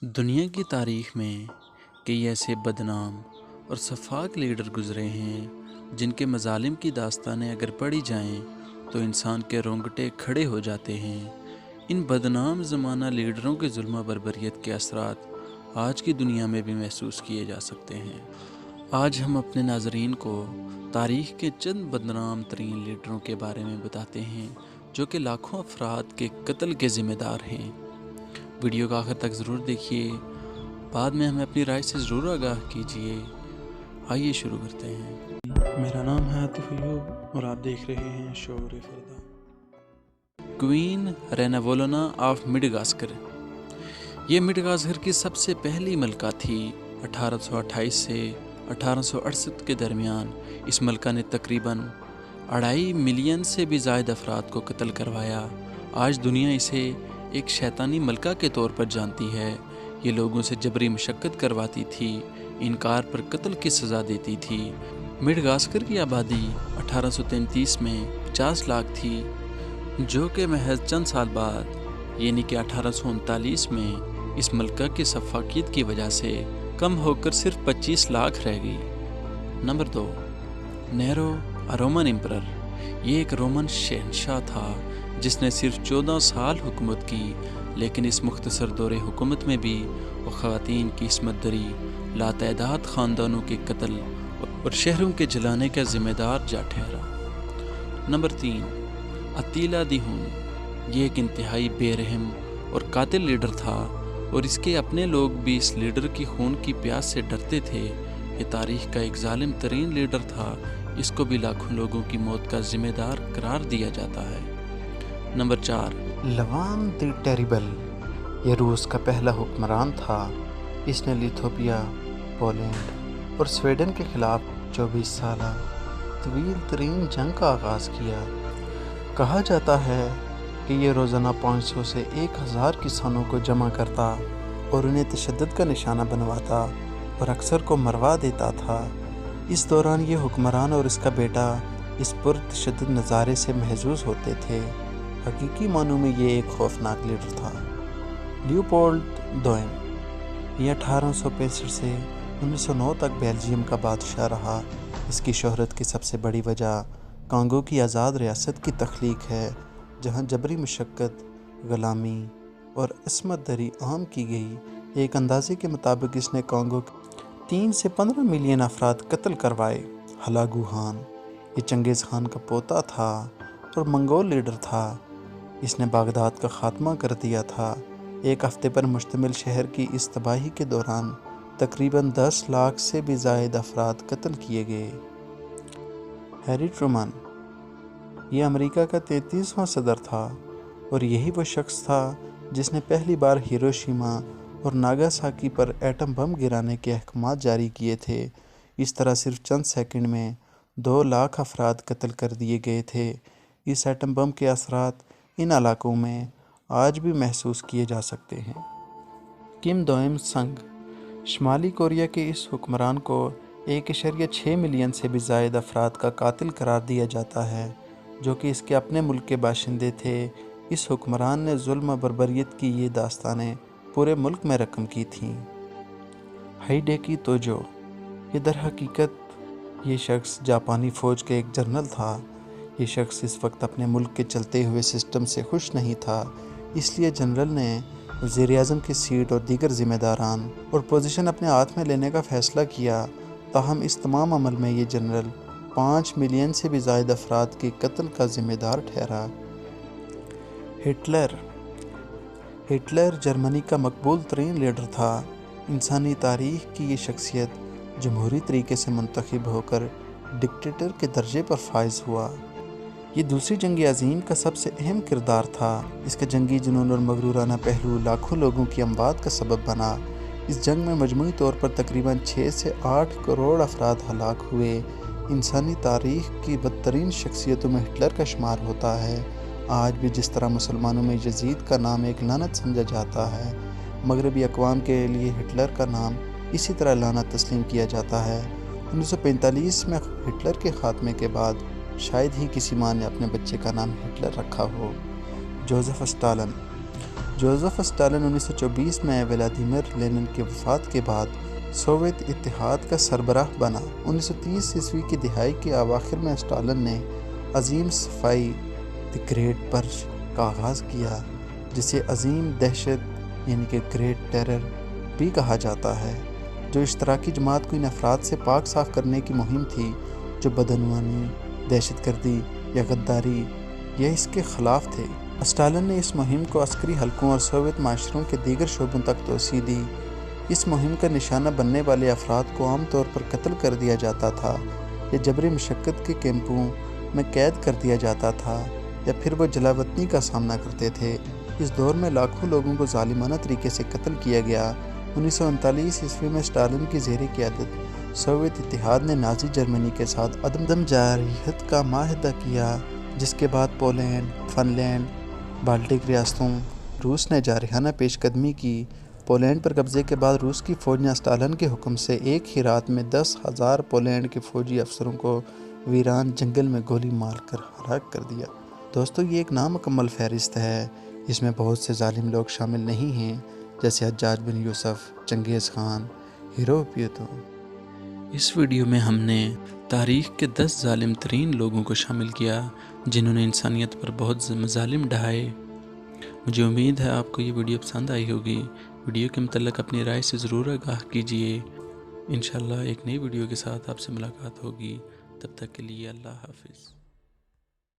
دنیا کی تاریخ میں کئی ایسے بدنام اور شفاق لیڈر گزرے ہیں جن کے مظالم کی داستانیں اگر پڑھی جائیں تو انسان کے رونگٹے کھڑے ہو جاتے ہیں۔ ان بدنام زمانہ لیڈروں کے ظلم و بربریت کے اثرات آج کی دنیا میں بھی محسوس کیے جا سکتے ہیں۔ آج ہم اپنے ناظرین کو تاریخ کے چند بدنام ترین لیڈروں کے بارے میں بتاتے ہیں جو کہ لاکھوں افراد کے قتل کے ذمہ دار ہیں۔ ویڈیو کا آخر تک ضرور دیکھیے، بعد میں ہمیں اپنی رائے سے ضرور آگاہ کیجیے۔ آئیے شروع کرتے ہیں۔ میرا نام ہے عاطف ایوب اور آپ دیکھ رہے ہیں شعور فردا۔ Queen Ranavalona of Madagascar. یہ مڈغاسکر کی سب سے پہلی ملکہ تھی۔ 1828 سے 1868 کے درمیان اس ملکہ نے تقریباً 2.5 ملین سے بھی زائد افراد کو قتل کروایا۔ آج دنیا اسے ایک شیطانی ملکہ کے طور پر جانتی ہے۔ یہ لوگوں سے جبری مشقت کرواتی تھی، انکار پر قتل کی سزا دیتی تھی۔ مڈغاسکر کی آبادی 1833 میں 50 لاکھ تھی، جو کہ محض چند سال بعد یعنی کہ 1839 میں اس ملکہ کی شفافیت کی وجہ سے کم ہو کر صرف 25 لاکھ رہ گئی۔ نمبر 2، نیرو رومن امپرر۔ یہ ایک رومن شہنشاہ تھا جس نے صرف 14 سال حکومت کی، لیکن اس مختصر دور حکومت میں بھی وہ خواتین کی عصمت دری، لاتعداد خاندانوں کے قتل اور شہروں کے جلانے کا ذمہ دار جا ٹھہرا۔ نمبر 3، اتیلا دی ہون۔ یہ ایک انتہائی بے رحم اور قاتل لیڈر تھا اور اس کے اپنے لوگ بھی اس لیڈر کی خون کی پیاس سے ڈرتے تھے۔ یہ تاریخ کا ایک ظالم ترین لیڈر تھا، اس کو بھی لاکھوں لوگوں کی موت کا ذمہ دار قرار دیا جاتا ہے۔ نمبر 4، لوان دی ٹیریبل۔ یہ روس کا پہلا حکمران تھا۔ اس نے لیتھوپیا، پولینڈ اور سویڈن کے خلاف 24 سالہ طویل ترین جنگ کا آغاز کیا۔ کہا جاتا ہے کہ یہ روزانہ 500 سے 1000 کسانوں کو جمع کرتا اور انہیں تشدد کا نشانہ بنواتا اور اکثر کو مروا دیتا تھا۔ اس دوران یہ حکمران اور اس کا بیٹا اس پرتشدد نظارے سے محظوظ ہوتے تھے۔ حقیقی معنوں میں یہ ایک خوفناک لیڈر تھا۔ لیوپولڈ دوئم۔ یہ 1865 سے 1909 تک بیلجیم کا بادشاہ رہا۔ اس کی شہرت کی سب سے بڑی وجہ کانگو کی آزاد ریاست کی تخلیق ہے، جہاں جبری مشقت، غلامی اور عصمت دری عام کی گئی۔ ایک اندازے کے مطابق اس نے کانگو کے 3 سے 15 ملین افراد قتل کروائے۔ ہلاگو خان۔ یہ چنگیز خان کا پوتا تھا اور منگول لیڈر تھا۔ اس نے بغداد کا خاتمہ کر دیا تھا۔ ایک ہفتے پر مشتمل شہر کی اس تباہی کے دوران تقریباً 10 لاکھ سے بھی زائد افراد قتل کیے گئے۔ Harry Truman. یہ امریکہ کا 33واں صدر تھا اور یہی وہ شخص تھا جس نے پہلی بار ہیروشیما اور ناگاساکی پر ایٹم بم گرانے کے احکامات جاری کیے تھے۔ اس طرح صرف چند سیکنڈ میں 2 لاکھ افراد قتل کر دیے گئے تھے۔ اس ایٹم بم کے اثرات ان علاقوں میں آج بھی محسوس کیے جا سکتے ہیں۔ کم دوئم سنگ۔ شمالی کوریا کے اس حکمران کو 1.6 ملین سے بھی زائد افراد کا قاتل قرار دیا جاتا ہے، جو کہ اس کے اپنے ملک کے باشندے تھے۔ اس حکمران نے ظلم و بربریت کی یہ داستانیں پورے ملک میں رقم کی تھیں۔ ہیڈیکی توجو۔ یہ در حقیقت یہ شخص جاپانی فوج کا ایک جنرل تھا۔ یہ شخص اس وقت اپنے ملک کے چلتے ہوئے سسٹم سے خوش نہیں تھا، اس لیے جنرل نے وزیر اعظم کی سیٹ اور دیگر ذمہ داران اور پوزیشن اپنے ہاتھ میں لینے کا فیصلہ کیا۔ تاہم اس تمام عمل میں یہ جنرل 5 ملین سے بھی زائد افراد کے قتل کا ذمہ دار ٹھہرا۔ ہٹلر۔ ہٹلر جرمنی کا مقبول ترین لیڈر تھا۔ انسانی تاریخ کی یہ شخصیت جمہوری طریقے سے منتخب ہو کر ڈکٹیٹر کے درجے پر فائز ہوا۔ یہ دوسری جنگ عظیم کا سب سے اہم کردار تھا۔ اس کا جنگی جنون اور مغرورانہ پہلو لاکھوں لوگوں کی اموات کا سبب بنا۔ اس جنگ میں مجموعی طور پر تقریباً 6 سے 8 کروڑ افراد ہلاک ہوئے۔ انسانی تاریخ کی بدترین شخصیتوں میں ہٹلر کا شمار ہوتا ہے۔ آج بھی جس طرح مسلمانوں میں یزید کا نام ایک لعنت سمجھا جاتا ہے، مغربی اقوام کے لیے ہٹلر کا نام اسی طرح لعنت تسلیم کیا جاتا ہے۔ 1945 میں ہٹلر کے خاتمے کے بعد شاید ہی کسی ماں نے اپنے بچے کا نام ہٹلر رکھا ہو۔ Joseph Stalin. جوزف اسٹالن 1924 میں ولادیمیر لینن کی وفات کے بعد سوویت اتحاد کا سربراہ بنا۔ 1930 عیسوی کی دہائی کے اواخر میں اسٹالن نے عظیم صفائی دی گریٹ پرچ کا آغاز کیا، جسے عظیم دہشت یعنی کہ گریٹ ٹیرر بھی کہا جاتا ہے، جو اشتراکی جماعت کو ان افراد سے پاک صاف کرنے کی مہم تھی جو بدعنوانی، دہشت گردی یا غداری یا اس کے خلاف تھے۔ اسٹالن نے اس مہم کو عسکری حلقوں اور سوویت معاشروں کے دیگر شعبوں تک توسیع دی۔ اس مہم کا نشانہ بننے والے افراد کو عام طور پر قتل کر دیا جاتا تھا یا جبری مشقت کے کیمپوں میں قید کر دیا جاتا تھا، یا پھر وہ جلا وطنی کا سامنا کرتے تھے۔ اس دور میں لاکھوں لوگوں کو ظالمانہ طریقے سے قتل کیا گیا۔ 1939 عیسوی میں اسٹالن کی زیر قیادت سوویت اتحاد نے نازی جرمنی کے ساتھ عدم جارحیت کا معاہدہ کیا، جس کے بعد پولینڈ، فن لینڈ، بالٹک ریاستوں روس نے جارحانہ پیش قدمی کی۔ پولینڈ پر قبضے کے بعد روس کی فوج نے اسٹالن کے حکم سے ایک ہی رات میں 10,000 پولینڈ کے فوجی افسروں کو ویران جنگل میں گولی مار کر ہلاک کر دیا۔ دوستو، یہ ایک نامکمل فہرست ہے، اس میں بہت سے ظالم لوگ شامل نہیں ہیں، جیسے حجاج بن یوسف، چنگیز خان، ہیروپیوتو۔ اس ویڈیو میں ہم نے تاریخ کے 10 ظالم ترین لوگوں کو شامل کیا جنہوں نے انسانیت پر بہت مظالم ڈھائے۔ مجھے امید ہے آپ کو یہ ویڈیو پسند آئی ہوگی۔ ویڈیو کے متعلق اپنی رائے سے ضرور آگاہ کیجیے۔ انشاءاللہ ایک نئی ویڈیو کے ساتھ آپ سے ملاقات ہوگی۔ تب تک کے لیے اللہ حافظ۔